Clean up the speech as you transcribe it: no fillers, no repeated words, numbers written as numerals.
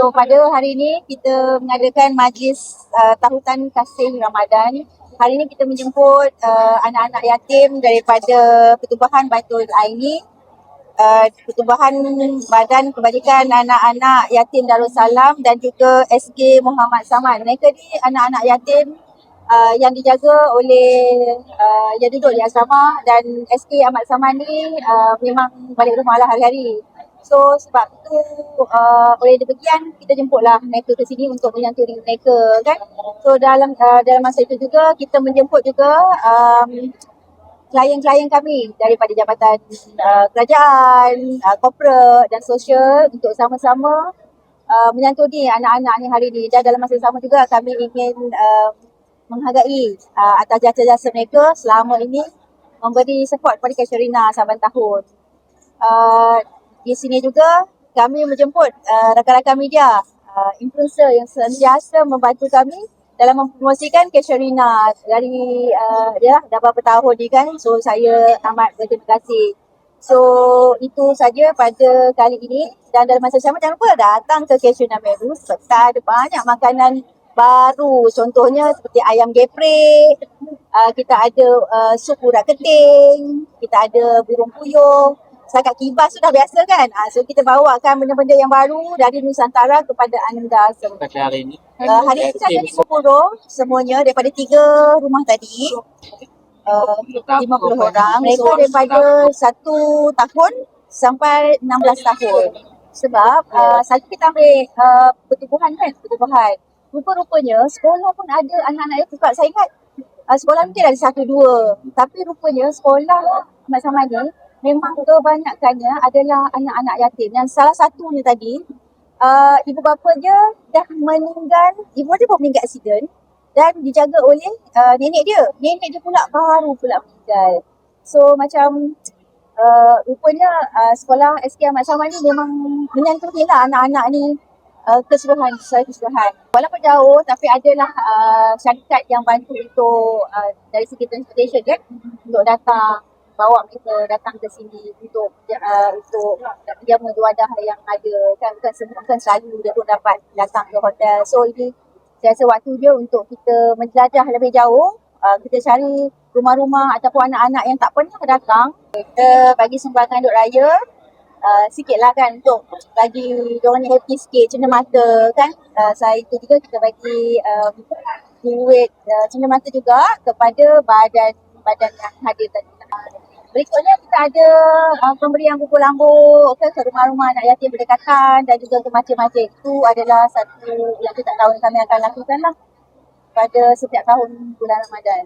So pada hari ini kita mengadakan majlis tahutan kasih Ramadan. Hari ini kita menjemput anak-anak yatim daripada Pertubuhan Baitul Aini, Pertubuhan Badan Kebajikan Anak-anak Yatim Darussalam dan juga SK Muhammad Saman. Mereka ni anak-anak yatim yang dijaga oleh yang duduk di asrama, dan SK Ahmad Saman ni memang balik rumah lah hari-hari. So sebab tu oleh demikian kita jemputlah mereka ke sini untuk menyantuni mereka kan. So dalam masa itu juga kita menjemput juga klien-klien kami daripada jabatan kerajaan, corporate dan sosial untuk sama-sama menyantuni anak-anak ni hari ni. Dan dalam masa yang sama juga kami ingin menghargai atas jasa-jasa mereka selama ini memberi support kepada Casuarina saban tahun. Di sini juga kami menjemput rakan-rakan media, influencer yang sentiasa membantu kami dalam mempromosikan Casuarina dari dah berapa tahun ni kan. So saya amat berterima kasih. So itu saja pada kali ini, dan dalam masa sama jangan lupa datang ke Casuarina Meru serta ada banyak makanan baru, contohnya seperti ayam geprek, kita ada sup urat keting, kita ada burung puyuh. Setakat kibas sudah biasa kan. So kita bawakan benda-benda yang baru dari Nusantara kepada anda semua. Hari ini kita ada 50 semuanya daripada 3 rumah tadi. 50 orang. Mereka daripada 1 tahun sampai 16 tahun. Sebab satu kita ambil pertubuhan kan, pertubuhan. Rupa-rupanya sekolah pun ada anak-anak yang suka. Saya ingat sekolah mungkin ada 1-2. Tapi rupanya sekolah sama-sama ni memang kebanyakannya adalah anak-anak yatim. Yang salah satunya tadi, ibu bapa dia dah meninggal, ibu dia pun meninggal aksiden dan dijaga oleh nenek dia. Nenek dia pula baru pula meninggal. So macam rupanya sekolah SK Ahmad Saman ni memang menyantuni lah anak-anak ni keseluruhan. Walaupun jauh tapi adalah syarikat yang bantu untuk dari segi transportation kan, untuk datang, bawa mereka datang ke sini untuk jamu wadah yang ada kan. Bukan selalu dia pun dapat datang ke hotel. So ini saya rasa waktu dia untuk kita menjelajah lebih jauh. Kita cari rumah-rumah ataupun anak-anak yang tak pernah datang. Kita bagi sumbangan duk raya sikit lah kan, untuk bagi diorang ni happy sikit, cenderamata kan. Selain itu juga kita bagi duit cenderamata juga kepada badan yang hadir tadi. Berikutnya kita ada pemberian buku lambuk ke rumah-rumah anak yatim berdekatan dan juga ke masjid-masjid. Itu adalah satu yang kita tahu kami akan lakukan lah pada setiap tahun bulan Ramadan.